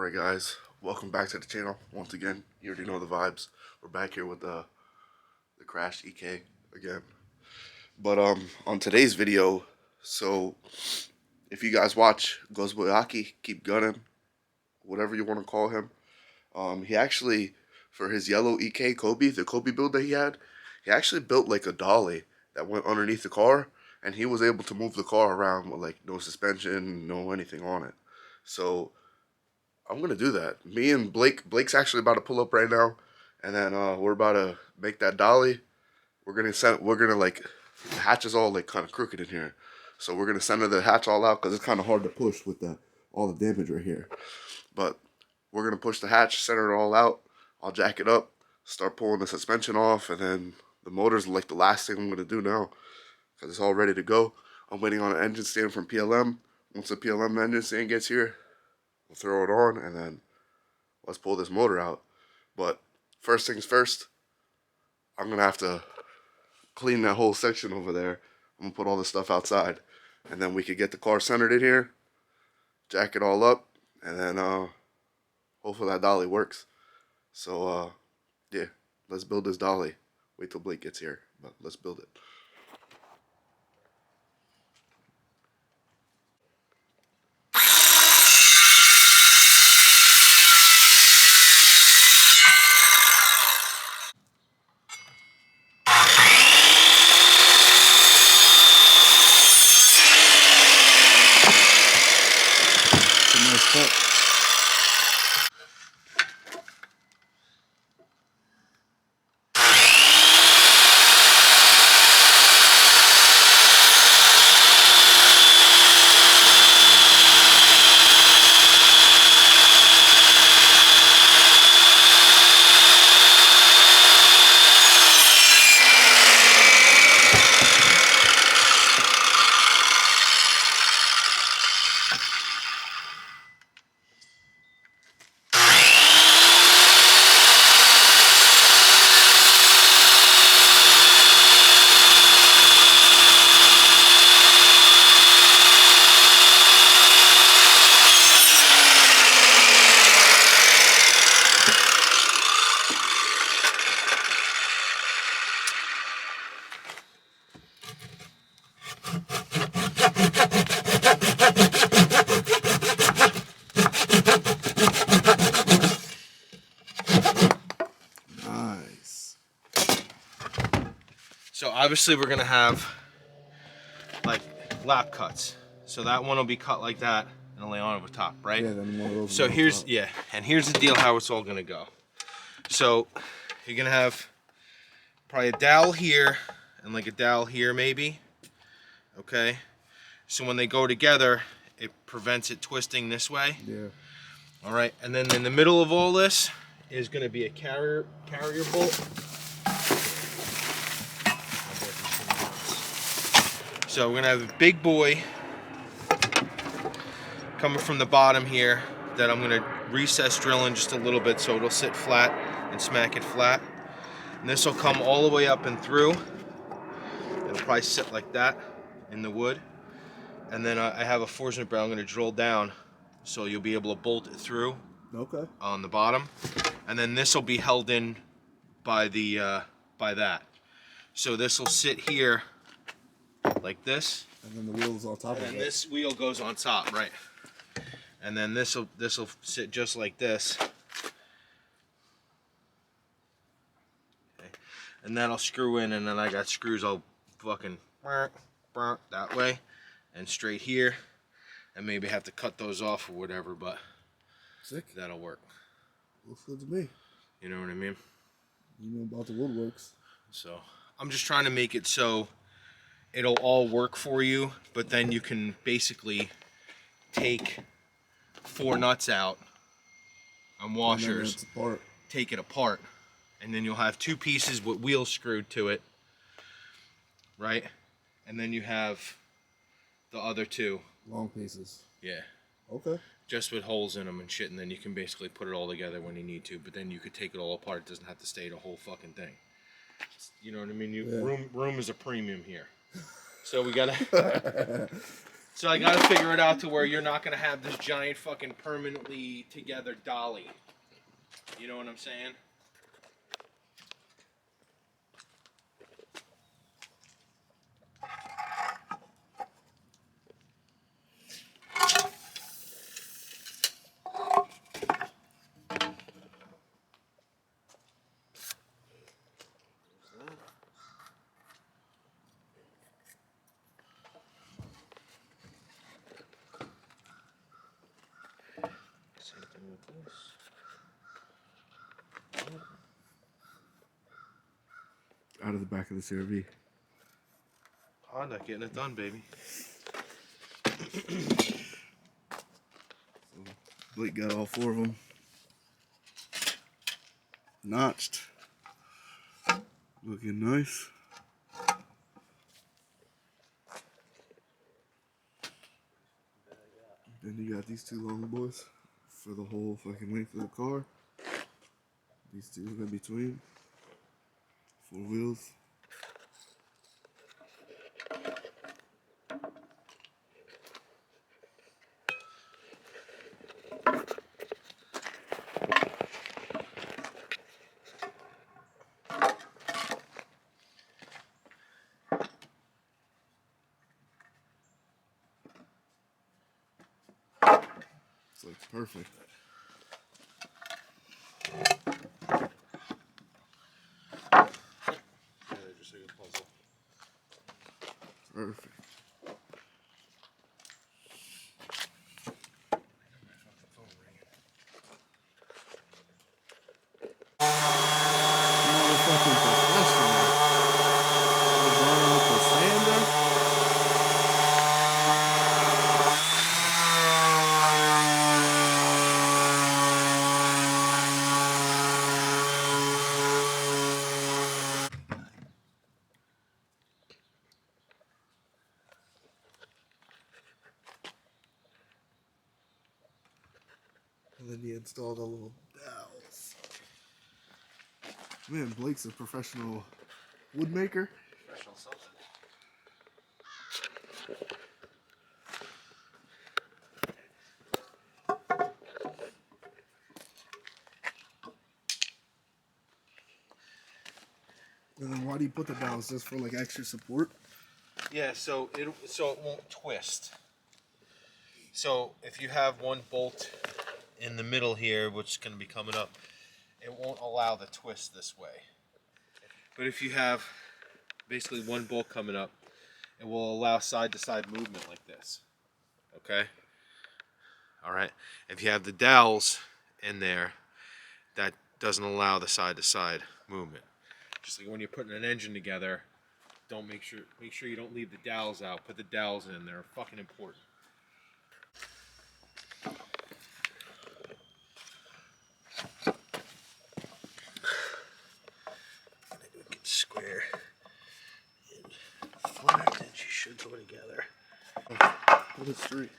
Alright guys, welcome back to the channel. Once again, you already know the vibes. We're back here with the crashed EK again. But on today's video, so if you guys watch Gozboyaki, keep gunning, whatever you want to call him. He actually, for his yellow EK Kobe, the Kobe build that he had, he actually built like a dolly that went underneath the car, and he was able to move the car around with like no suspension, no anything on it. So I'm gonna do that. Me and Blake's actually about to pull up right now, and then we're about to make that dolly. We're gonna like, the hatch is all like kind of crooked in here, so we're gonna center the hatch all out because it's kind of hard to push with all the damage right here. But we're gonna push the hatch, center it all out. I'll jack it up, start pulling the suspension off, and then the motor's like the last thing I'm gonna do now because it's all ready to go. I'm waiting on an engine stand from PLM. Once the PLM engine stand gets here, we'll throw it on, and then let's pull this motor out. But first things first, I'm going to have to clean that whole section over there. I'm going to put all this stuff outside, and then we could get the car centered in here, jack it all up, and then hopefully that dolly works. So yeah, let's build this dolly. Wait till Blake gets here, but let's build it. So obviously we're gonna have like lap cuts. So that one will be cut like that and lay on over top, right? Yeah, then one of those. So here's and here's the deal how it's all gonna go. So you're gonna have probably a dowel here and like a dowel here maybe. Okay. So when they go together, it prevents it twisting this way. Yeah. All right, and then in the middle of all this is gonna be a carrier bolt. So we're gonna have a big boy coming from the bottom here that I'm gonna recess drill in just a little bit so it'll sit flat and smack it flat. And this will come all the way up and through. It'll probably sit like that in the wood. And then I have a Forstner barrel I'm gonna drill down so you'll be able to bolt it through. Okay. On the bottom. And then this will be held in by by that. So this will sit here like this, and then the wheel's on top of it. And this wheel goes on top, right? And then this will sit just like this. Okay. And that'll screw in, and then I got screws all fucking that way and straight here, and maybe have to cut those off or whatever, but sick. That'll work. Looks good to me. You know what I mean? You know about the woodworks. So I'm just trying to make it so it'll all work for you, but then you can basically take 4 nuts out on washers, take it apart, and then you'll have 2 pieces with wheels screwed to it, right? And then you have the other 2 long pieces. Yeah. Okay. Just with holes in them and shit, and then you can basically put it all together when you need to, but then you could take it all apart. It doesn't have to stay the whole fucking thing. You know what I mean? Room is a premium here. So we gotta So I gotta figure it out to where you're not gonna have this giant fucking permanently together dolly. You know what I'm saying? Same thing with this. Out of the back of the CRV. Honda getting it done, baby. Blake got all 4 of them notched. Looking nice. Then you got these 2 long boys for the whole fucking length of the car. These 2 in between. 4 wheels. It's like perfect. Yeah, just like a puzzle. Perfect. Motherfucking professional. Burning with the sander. And then he installed a little dowels. Man, Blake's a professional wood maker. Professional something. And then why do you put the dowels? Just for like extra support? Yeah, so it won't twist. So if you have one bolt in the middle here, which is going to be coming up, it won't allow the twist this way. But if you have basically one bolt coming up, it will allow side-to-side movement like this. Okay? All right. If you have the dowels in there, that doesn't allow the side-to-side movement. Just like when you're putting an engine together, make sure you don't leave the dowels out. Put the dowels in. They're fucking important. Get square and flat, and she should go together. Put it straight.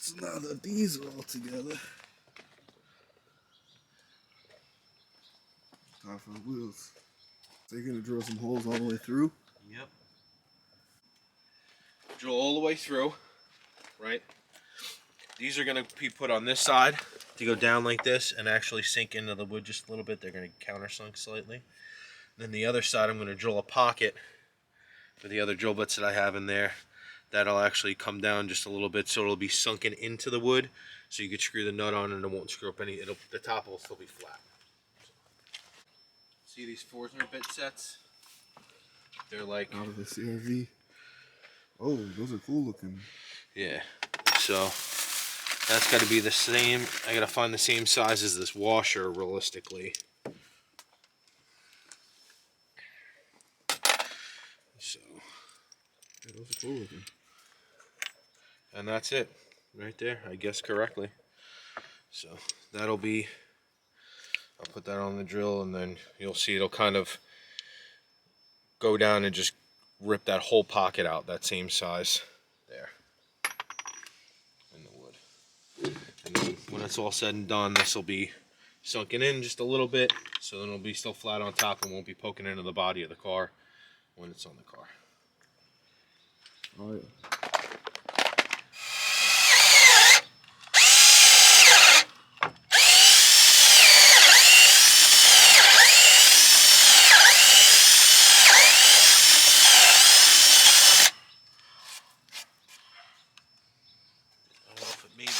So now that these are all together, time for the wheels. So you're gonna drill some holes all the way through? Yep. Drill all the way through, right? These are going to be put on this side to go down like this and actually sink into the wood just a little bit. They're going to countersunk slightly. Then the other side, I'm going to drill a pocket for the other drill bits that I have in there. That'll actually come down just a little bit, so it'll be sunken into the wood. So you could screw the nut on and it won't screw up any. The top will still be flat. See these Forstner bit sets? They're like Out of the CRV. Oh, those are cool looking. Yeah. So that's got to be the same. I got to find the same size as this washer realistically. So, Yeah, those are cool looking. and that's it. right there. I guessed correctly. So that'll be, I'll put that on the drill, and then you'll see it'll kind of go down and just rip that whole pocket out, that same size there in the wood. And then when it's all said and done, this will be sunken in just a little bit, so then it'll be still flat on top and won't be poking into the body of the car when it's on the car. Oh yeah. I don't know if it made it.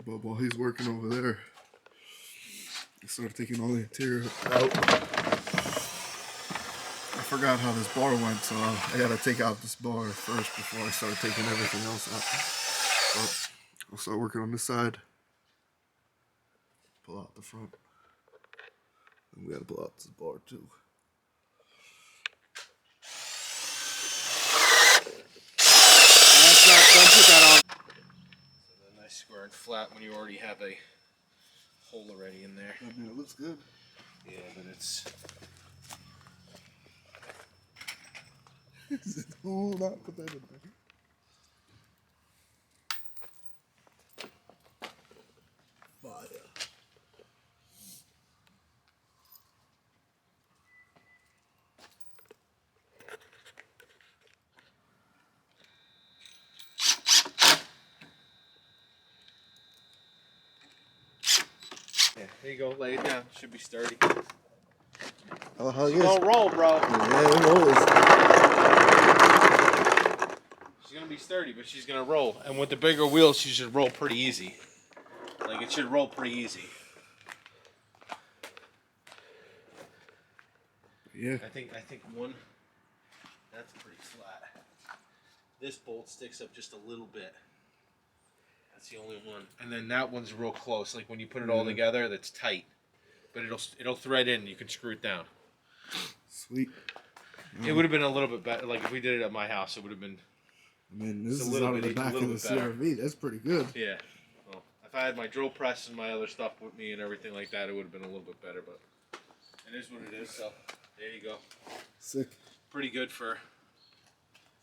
But while he's working over there, I started taking all the interior out. I forgot how this bar went, so I gotta take out this bar first before I start taking everything else out. But I'll start working on this side. Pull out the front. And we gotta pull out this bar too. Don't put that on. So then nice square and flat when you already have a hole already in there. I mean, it looks good. Yeah, but it's... Oh, not put that in there. Fire. Yeah, there you go. Lay it down. Should be sturdy. Oh, how She's gonna roll, bro. Yeah, it rolls. She's gonna be sturdy, but she's gonna roll. And with the bigger wheels, she should roll pretty easy. Like, it should roll pretty easy. Yeah. I think one, that's pretty flat. This bolt sticks up just a little bit. That's the only one. And then that one's real close. Like, when you put it all together, that's tight. But it'll thread in. You can screw it down. Sweet. It would have been a little bit better. Like, if we did it at my house, it would have been... I mean, this It's a is little out of the bit- back a of little the bit better. CRV. That's pretty good. Yeah. Well, if I had my drill press and my other stuff with me and everything like that, it would have been a little bit better. But it is what it is. So there you go. Sick. Pretty good for...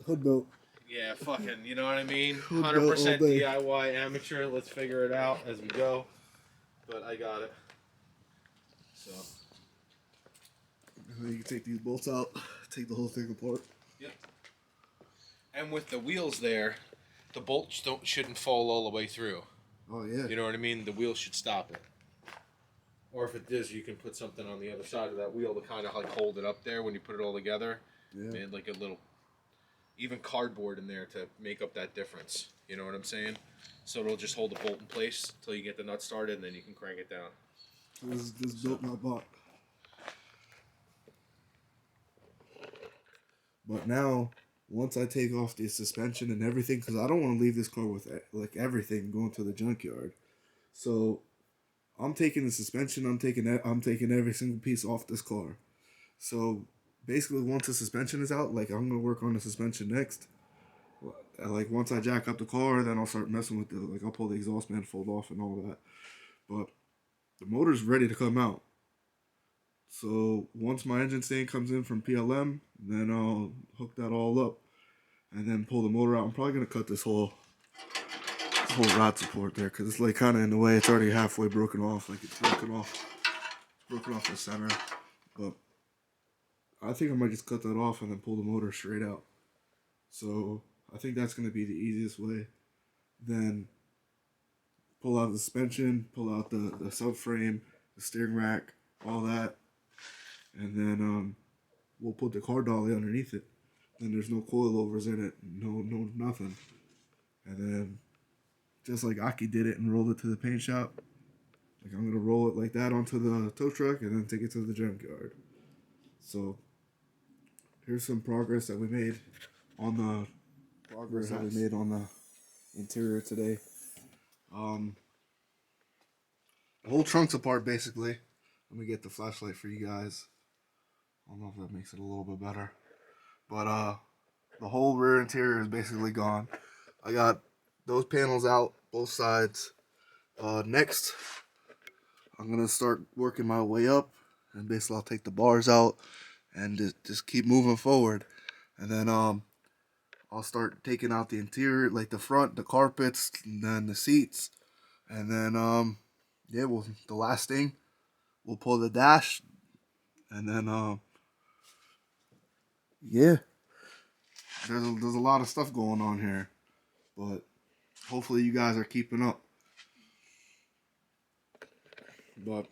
Hood built. Yeah, fucking, you know what I mean? Hood built all 100% day. DIY amateur. Let's figure it out as we go. But I got it. So. And then you can take these bolts out, take the whole thing apart. Yep. And with the wheels there, the bolts shouldn't fall all the way through. Oh yeah. You know what I mean? The wheel should stop it. Or if it does, you can put something on the other side of that wheel to kind of like hold it up there when you put it all together. Yeah. Made like a little, even cardboard in there to make up that difference. You know what I'm saying? So it'll just hold the bolt in place until you get the nut started, and then you can crank it down. This built not bought. But now, once I take off the suspension and everything, because I don't want to leave this car with like everything going to the junkyard. So I'm taking the suspension. I'm taking every single piece off this car. So basically, once the suspension is out, like I'm gonna work on the suspension next. Like once I jack up the car, then I'll start messing with I'll pull the exhaust manifold off and all that. But the motor's ready to come out. So once my engine stain comes in from PLM, then I'll hook that all up and then pull the motor out. I'm probably gonna cut this whole rod support there because it's like kind of in the way. It's already halfway broken off, like it's broken off the center. But I think I might just cut that off and then pull the motor straight out. So I think that's gonna be the easiest way. Then pull out the suspension, pull out the subframe, the steering rack, all that. And then we'll put the car dolly underneath it. Then there's no coilovers in it, no nothing. And then just like Aki did it and rolled it to the paint shop. Like I'm gonna roll it like that onto the tow truck and then take it to the junkyard. So here's some progress that we made on the interior today. The whole trunk's apart basically. Let me get the flashlight for you guys. I don't know if that makes it a little bit better. But the whole rear interior is basically gone. I got those panels out, both sides. Next, I'm gonna start working my way up, and basically I'll take the bars out and just keep moving forward. And then I'll start taking out the interior, like the front, the carpets, and then the seats. And then yeah, the last thing, we'll pull the dash, and then yeah, there's a lot of stuff going on here, but hopefully you guys are keeping up. But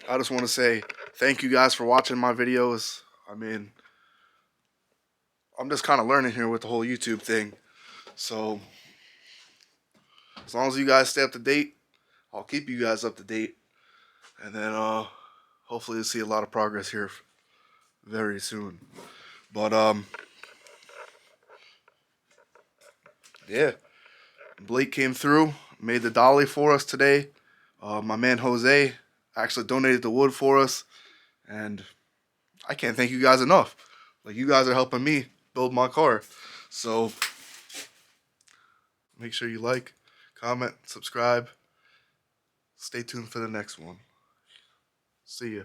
I just want to say thank you guys for watching my videos. I mean, I'm just kind of learning here with the whole YouTube thing. So as long as you guys stay up to date, I'll keep you guys up to date. And then hopefully you'll see a lot of progress here very soon. But yeah, Blake came through, made the dolly for us today. My man Jose actually donated the wood for us, and I can't thank you guys enough. Like, you guys are helping me build my car. So make sure you like, comment, subscribe. Stay tuned for the next one. See ya.